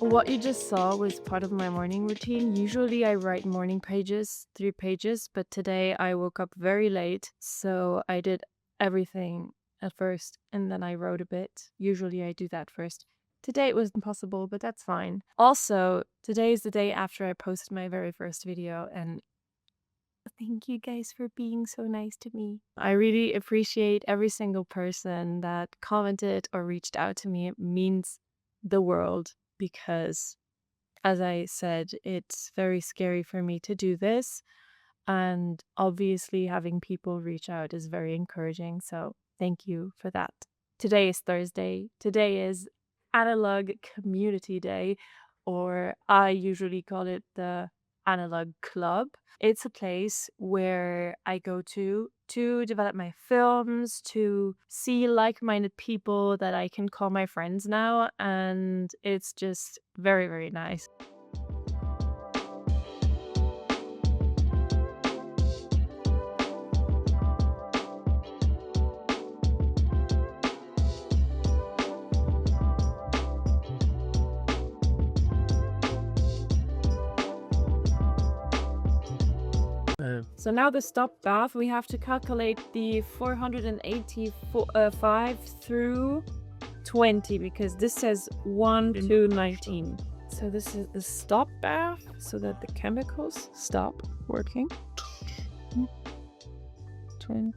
What you just saw was part of my morning routine. Usually I write morning pages, 3 pages, but today I woke up very late, so I did everything at first and then I wrote a bit. Usually I do that first. Today it was impossible, but that's fine. Also, today is the day after I posted my very first video, and thank you guys for being so nice to me. I really appreciate every single person that commented or reached out to me. It means the world because, as I said, it's very scary for me to do this. And obviously, having people reach out is very encouraging. So, thank you for that. Today is Thursday. Today is Analog Community Day, or I usually call it the Analog Club. It's a place where I go to develop my films, to see like-minded people that I can call my friends now, and it's just very, very nice. So now the stop bath, we have to calculate the 485 through 20 because this says 1 to 19. So this is the stop bath so that the chemicals stop working. 20.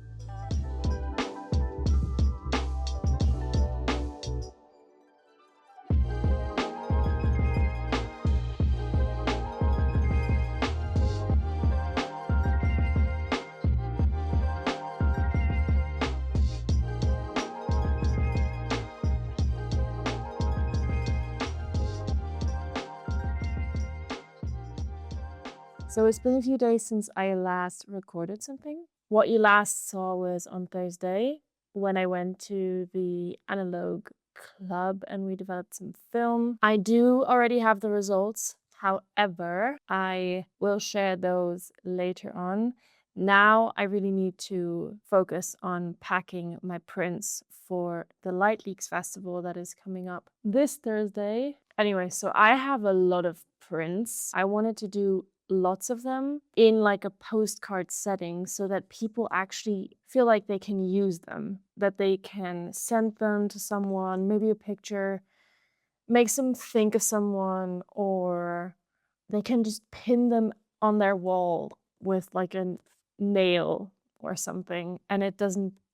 So it's been a few days since I last recorded something. What you last saw was on Thursday when I went to the Analog Club and we developed some film. I do already have the results. However, I will share those later on. Now I really need to focus on packing my prints for the Light Leaks Festival that is coming up this Thursday. Anyway, so I have a lot of prints. I wanted to do lots of them in like a postcard setting so that people actually feel like they can use them, that they can send them to someone, maybe a picture, makes them think of someone, or they can just pin them on their wall with like a nail or something, and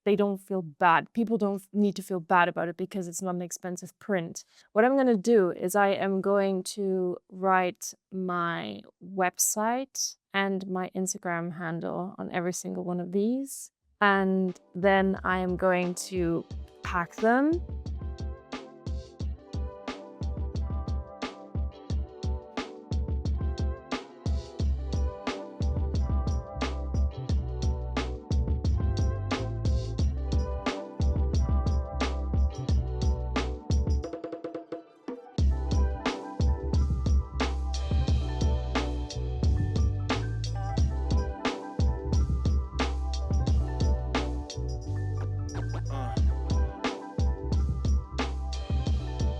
they don't feel bad. People don't need to feel bad about it because it's not an expensive print. What I'm gonna do is I am going to write my website and my Instagram handle on every single one of these, and then I am going to pack them.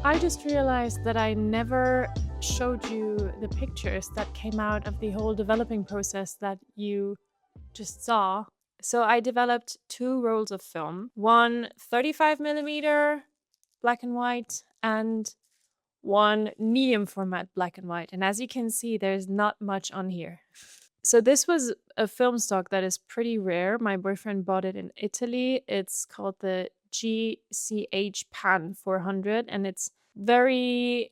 I just realized that I never showed you the pictures that came out of the whole developing process that you just saw. So I developed 2 rolls of film, one 35mm black and white and one medium format black and white. And as you can see, there's not much on here. So this was a film stock that is pretty rare. My boyfriend bought it in Italy. It's called the GCH Pan 400 and it's very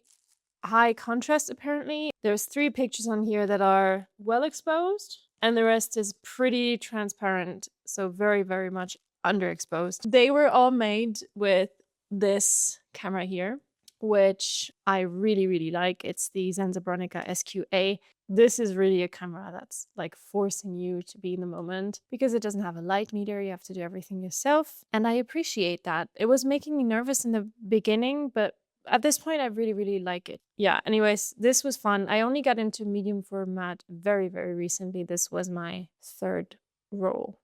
high contrast apparently. There's 3 pictures on here that are well exposed and the rest is pretty transparent, so very, very much underexposed. They were all made with this camera here, which I really, really like. It's the Zensobronica SQA. This is really a camera that's like forcing you to be in the moment because it doesn't have a light meter. You have to do everything yourself. And I appreciate that. It was making me nervous in the beginning, but at this point, I really, really like it. Yeah, anyways, this was fun. I only got into medium format very, very recently. This was my 3rd roll,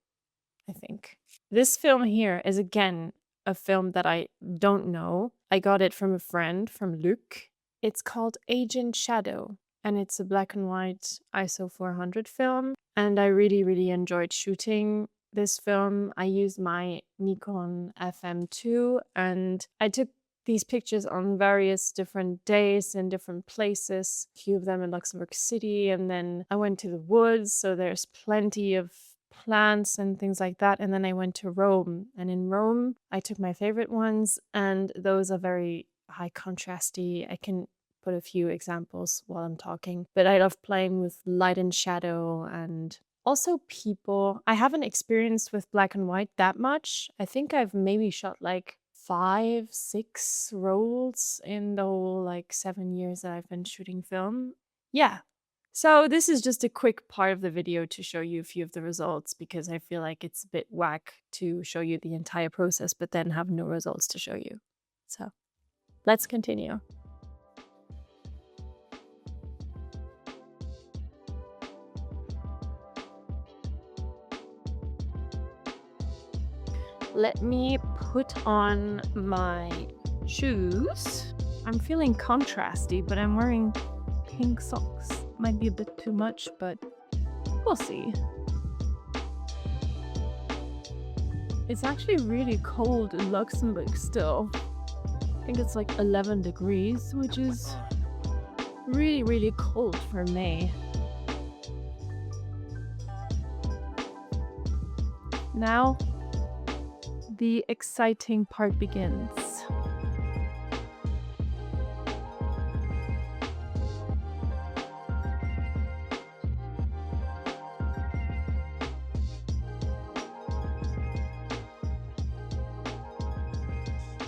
I think. This film here is again a film that I don't know. I got it from a friend, from Luc. It's called Agent Shadow, and it's a black and white ISO 400 film. And I really, really enjoyed shooting this film. I used my Nikon FM2, and I took these pictures on various different days in different places, a few of them in Luxembourg City, and then I went to the woods, so there's plenty of plants and things like that. And then I went to Rome, and in Rome I took my favorite ones, and those are very high contrasty. I can put a few examples while I'm talking, but I love playing with light and shadow and also people. I haven't experienced with black and white that much. I think I've maybe shot like 5, 6 rolls in the whole like 7 years that I've been shooting film. Yeah. So this is just a quick part of the video to show you a few of the results, because I feel like it's a bit whack to show you the entire process but then have no results to show you. So let's continue. Let me put on my shoes. I'm feeling contrasty, but I'm wearing pink socks. Might be a bit too much, but we'll see. It's actually really cold in Luxembourg still. I think it's like 11 degrees, which is really, really cold for May. Now, the exciting part begins.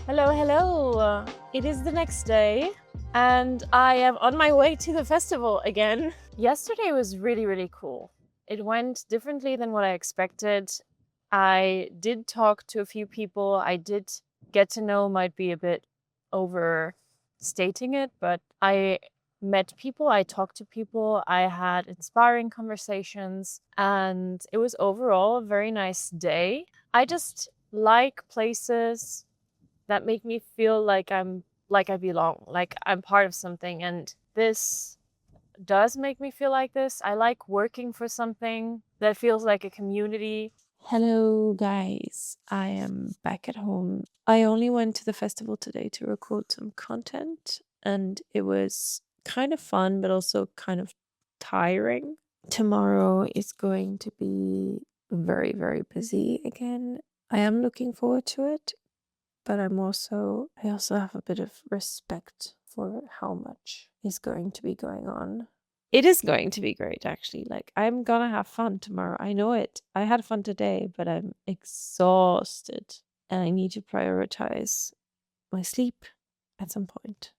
Hello, hello. It is the next day and I am on my way to the festival again. Yesterday was really, really cool. It went differently than what I expected. I did talk to a few people. I did get to know, might be a bit overstating it, but I met people, I talked to people, I had inspiring conversations, and it was overall a very nice day. I just like places that make me feel like I belong, like I'm part of something, and this does make me feel like this. I like working for something that feels like a community. Hello guys, I am back at home. I only went to the festival today to record some content, and it was kind of fun but also kind of tiring. Tomorrow is going to be very, very busy again. I am looking forward to it, but I also have a bit of respect for how much is going to be going on. It is going to be great, actually. Like, I'm gonna have fun tomorrow. I know it. I had fun today, but I'm exhausted and I need to prioritize my sleep at some point.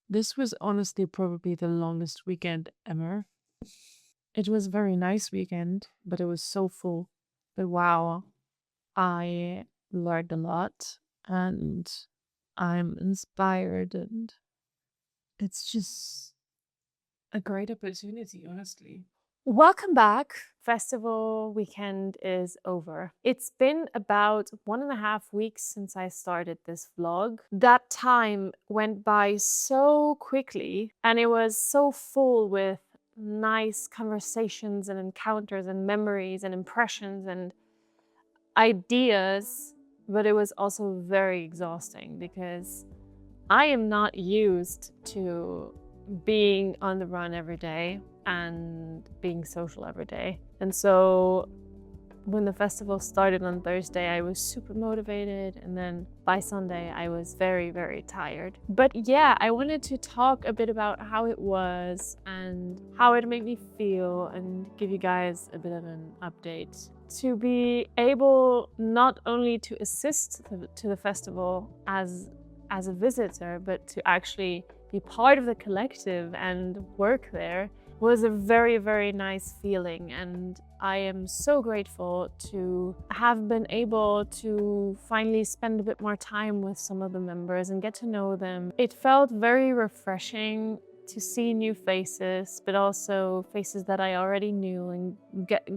This was honestly probably the longest weekend ever. It was a very nice weekend, but it was so full. But wow, I learned a lot and I'm inspired, and it's just a great opportunity, honestly. Welcome back. Festival weekend is over. It's been about 1.5 weeks since I started this vlog. That time went by so quickly and it was so full with nice conversations and encounters and memories and impressions and ideas, but it was also very exhausting because I am not used to being on the run every day and being social every day. And so when the festival started on Thursday, I was super motivated, and then by Sunday I was very, very tired. But yeah, I wanted to talk a bit about how it was and how it made me feel and give you guys a bit of an update. To be able not only to assist to the festival as a visitor, but to actually be part of the collective and work there was a very, very nice feeling. And I am so grateful to have been able to finally spend a bit more time with some of the members and get to know them. It felt very refreshing to see new faces, but also faces that I already knew, and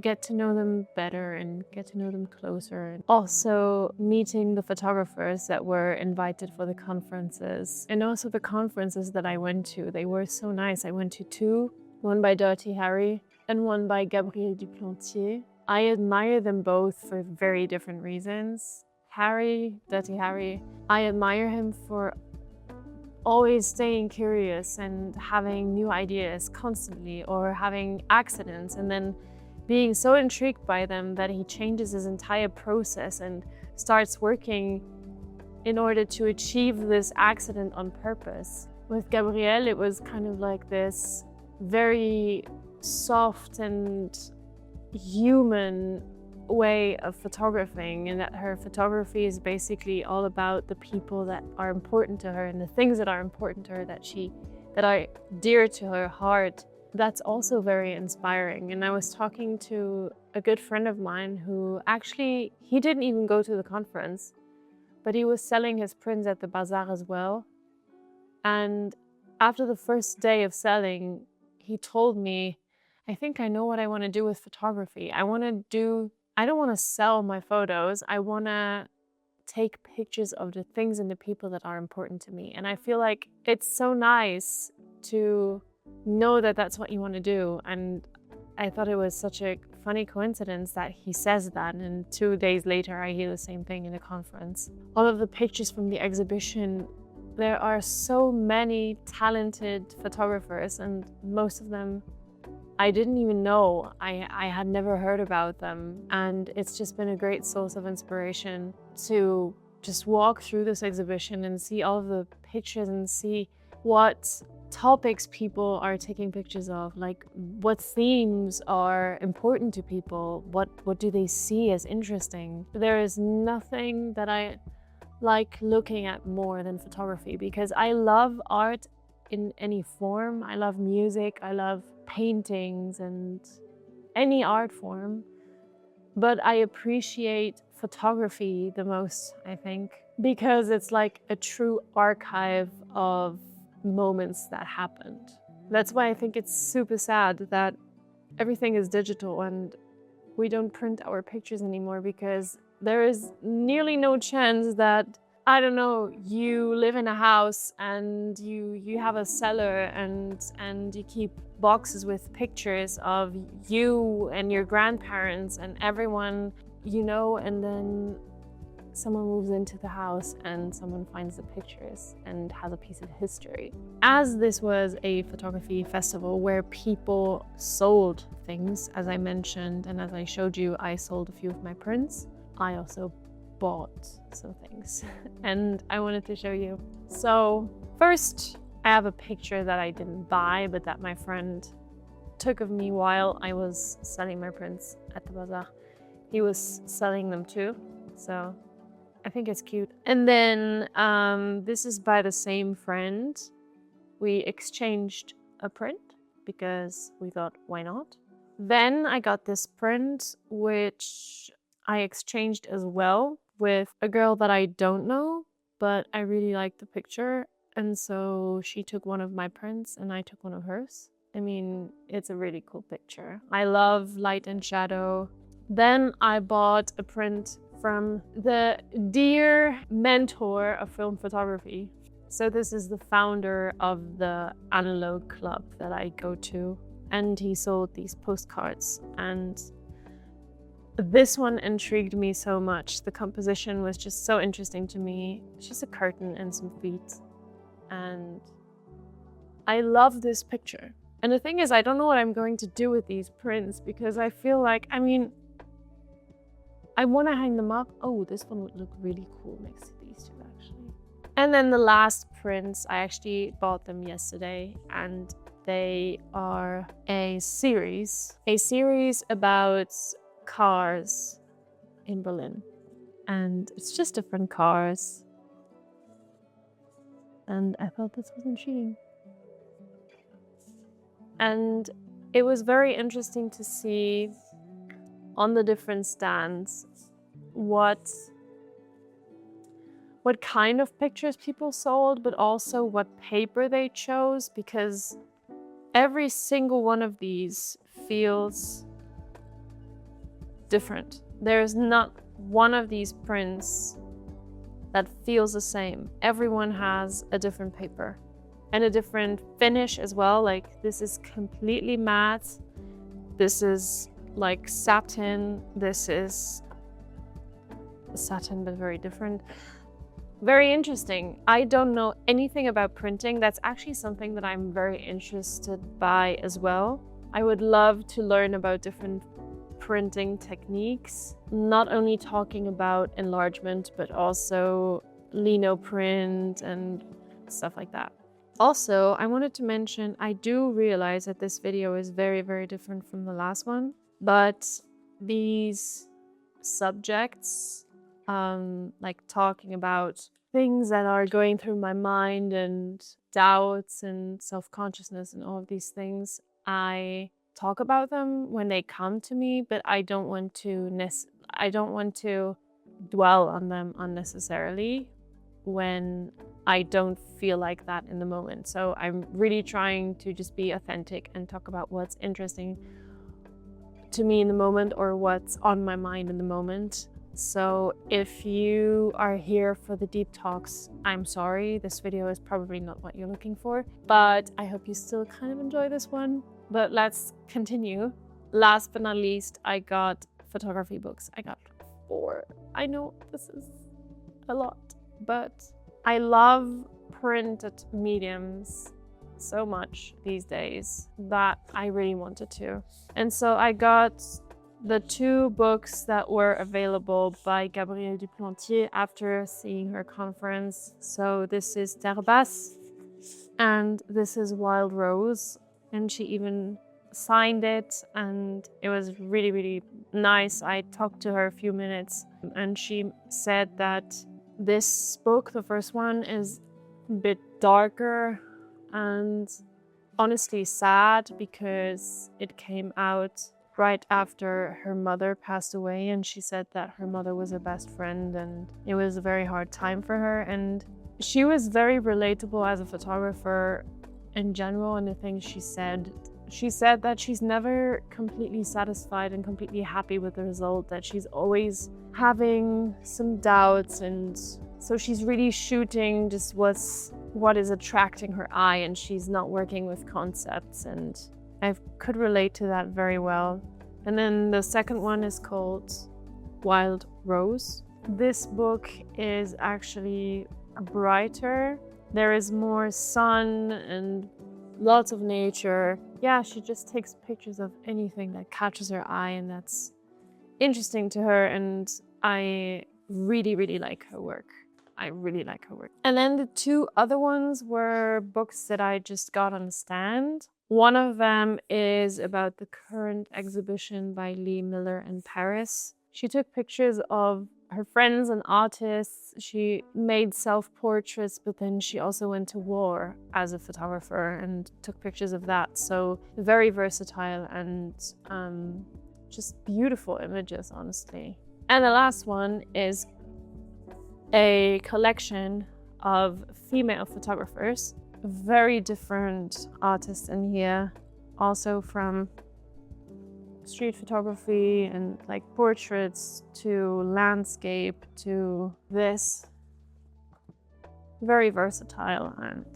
get to know them better and get to know them closer. And also meeting the photographers that were invited for the conferences. And also the conferences that I went to, they were so nice. I went to two, one by Dirty Harry and one by Gabriel Duplantier. I admire them both for very different reasons. Dirty Harry, I admire him for always staying curious and having new ideas constantly, or having accidents and then being so intrigued by them that he changes his entire process and starts working in order to achieve this accident on purpose. With Gabrielle, it was kind of like this very soft and human way of photographing, and that her photography is basically all about the people that are important to her and the things that are important to her, that are dear to her heart. That's also very inspiring. And I was talking to a good friend of mine who actually, he didn't even go to the conference, but he was selling his prints at the bazaar as well. And after the first day of selling, he told me, I think I know what I want to do with photography. I don't want to sell my photos. I want to take pictures of the things and the people that are important to me. And I feel like it's so nice to know that that's what you want to do. And I thought it was such a funny coincidence that he says that, and 2 days later I hear the same thing in a conference. All of the pictures from the exhibition, there are so many talented photographers, and most of them I didn't even know. I had never heard about them. And it's just been a great source of inspiration to just walk through this exhibition and see all of the pictures and see what topics people are taking pictures of, like what themes are important to people, what do they see as interesting. There is nothing that I like looking at more than photography, because I love art in any form. I love music, I love paintings and any art form, but I appreciate photography the most, I think, because it's like a true archive of moments that happened. That's why I think it's super sad that everything is digital and we don't print our pictures anymore, because there is nearly no chance that, I don't know, you live in a house and you have a cellar and you keep boxes with pictures of you and your grandparents and everyone you know, and then someone moves into the house and someone finds the pictures and has a piece of history. As this was a photography festival where people sold things, as I mentioned, and as I showed you, I sold a few of my prints. I also bought some things and I wanted to show you. So first, I have a picture that I didn't buy, but that my friend took of me while I was selling my prints at the bazaar. He was selling them too, so I think it's cute. And then this is by the same friend. We exchanged a print because we thought, why not? Then I got this print, which I exchanged as well with a girl that I don't know, but I really liked the picture. And so she took one of my prints and I took one of hers. I mean, it's a really cool picture. I love light and shadow. Then I bought a print from the dear mentor of film photography. So this is the founder of the Analog Club that I go to, and he sold these postcards, and this one intrigued me so much. The composition was just so interesting to me. It's just a curtain and some feet, and I love this picture. And the thing is, I don't know what I'm going to do with these prints, because I feel like, I mean, I want to hang them up. Oh, this one would look really cool next to these two, actually. And then the last prints, I actually bought them yesterday, and they are a series about cars in Berlin. And it's just different cars. And I thought this was intriguing. And it was very interesting to see on the different stands what what kind of pictures people sold, but also what paper they chose, because every single one of these feels different. There's not one of these prints that feels the same. Everyone has a different paper and a different finish as well. Like, this is completely matte. This is like satin. This is satin, but very different. Very interesting. I don't know anything about printing. That's actually something that I'm very interested by as well. I would love to learn about different printing techniques, not only talking about enlargement, but also lino print and stuff like that. Also, I wanted to mention, I do realize that this video is very, very different from the last one, but these subjects, like talking about things that are going through my mind and doubts and self-consciousness and all of these things, I talk about them when they come to me, but I don't want to dwell on them unnecessarily when I don't feel like that in the moment. So I'm really trying to just be authentic and talk about what's interesting to me in the moment or what's on my mind in the moment. So if you are here for the deep talks, I'm sorry, this video is probably not what you're looking for, but I hope you still kind of enjoy this one. But let's continue. Last but not least, I got photography books. I got 4. I know this is a lot, but I love printed mediums so much these days that I really wanted to. And so I got the 2 books that were available by Gabrielle Duplantier after seeing her conference. So this is Terre Basse and this is Wild Rose. And she even signed it and it was really, really nice. I talked to her a few minutes and she said that this book, the first one, is a bit darker and honestly sad because it came out right after her mother passed away, and she said that her mother was her best friend and it was a very hard time for her. And she was very relatable as a photographer in general, and the things she said that she's never completely satisfied and completely happy with the result, that she's always having some doubts, and so she's really shooting just what is attracting her eye, and she's not working with concepts, and I could relate to that very well. And then the second one is called Wild Rose. This book is actually brighter. There is more sun and lots of nature. Yeah, she just takes pictures of anything that catches her eye and that's interesting to her, and I really, really like her work. I really like her work. And then the 2 other ones were books that I just got on the stand. One of them is about the current exhibition by Lee Miller in Paris. She took pictures of her friends and artists. She made self-portraits, but then she also went to war as a photographer and took pictures of that. So very versatile and just beautiful images, honestly. And the last one is a collection of female photographers, very different artists in here, also from street photography and like portraits to landscape to this. Very versatile, and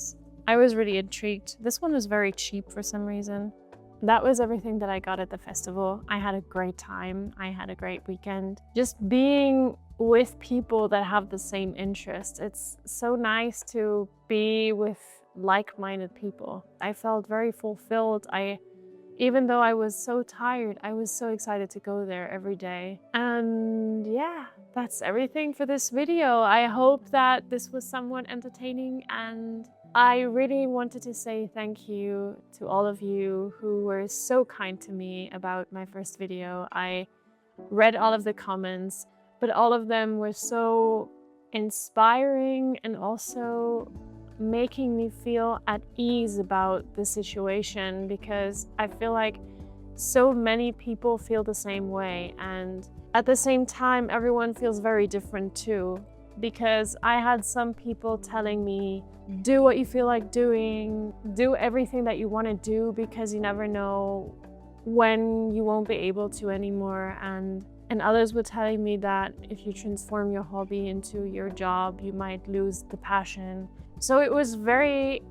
I was really intrigued. This one was very cheap for some reason. That was everything that I got at the festival. I had a great time. I had a great weekend. Just being with people that have the same interests. It's so nice to be with like-minded people. I felt very fulfilled. Even though I was so tired, I was so excited to go there every day. And yeah, that's everything for this video. I hope that this was somewhat entertaining, and I really wanted to say thank you to all of you who were so kind to me about my first video. I read all of the comments, but all of them were so inspiring and also making me feel at ease about the situation, because I feel like so many people feel the same way, and at the same time everyone feels very different too. because I had some people telling me, do what you feel like doing, do everything that you want to do because you never know when you won't be able to anymore. And others were telling me that if you transform your hobby into your job, you might lose the passion. So it was very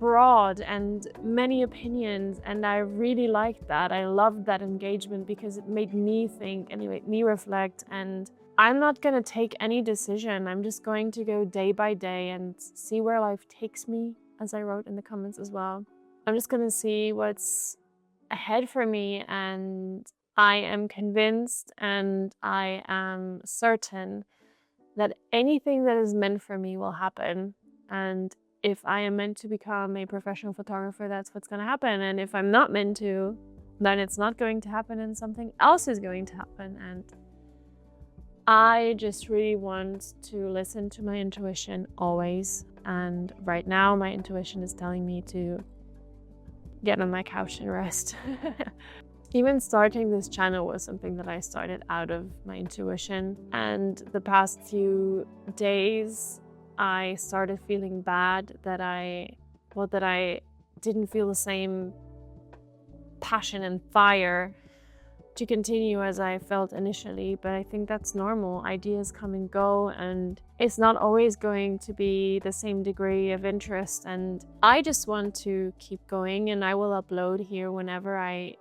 broad and many opinions, and I really liked that. I loved that engagement because it made me think and it made me reflect, and I'm not going to take any decision. I'm just going to go day by day and see where life takes me, as I wrote in the comments as well. I'm just going to see what's ahead for me, and I am convinced and I am certain that anything that is meant for me will happen. And if I am meant to become a professional photographer, that's what's going to happen. And if I'm not meant to, then it's not going to happen and something else is going to happen. And I just really want to listen to my intuition always. And right now, my intuition is telling me to get on my couch and rest. Even starting this channel was something that I started out of my intuition. And the past few days, I started feeling bad that I didn't feel the same passion and fire to continue as I felt initially. But I think that's normal. Ideas come and go, and it's not always going to be the same degree of interest. And I just want to keep going, and I will upload here whenever I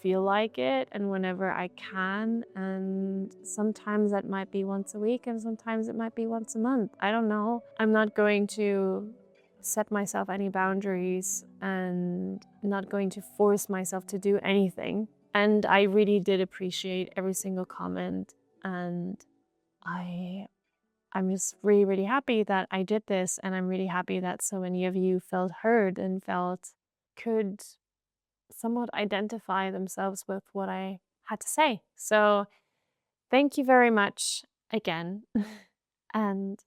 feel like it and whenever I can. And sometimes that might be once a week, and sometimes it might be once a month. I don't know. I'm not going to set myself any boundaries and not going to force myself to do anything. And I really did appreciate every single comment. And I'm just really, really happy that I did this. And I'm really happy that so many of you felt heard and could somewhat identify themselves with what I had to say. So thank you very much again. And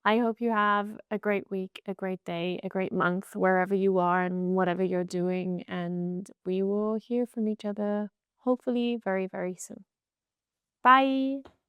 I hope you have a great week, a great day, a great month, wherever you are and whatever you're doing. And we will hear from each other hopefully very, very soon. Bye.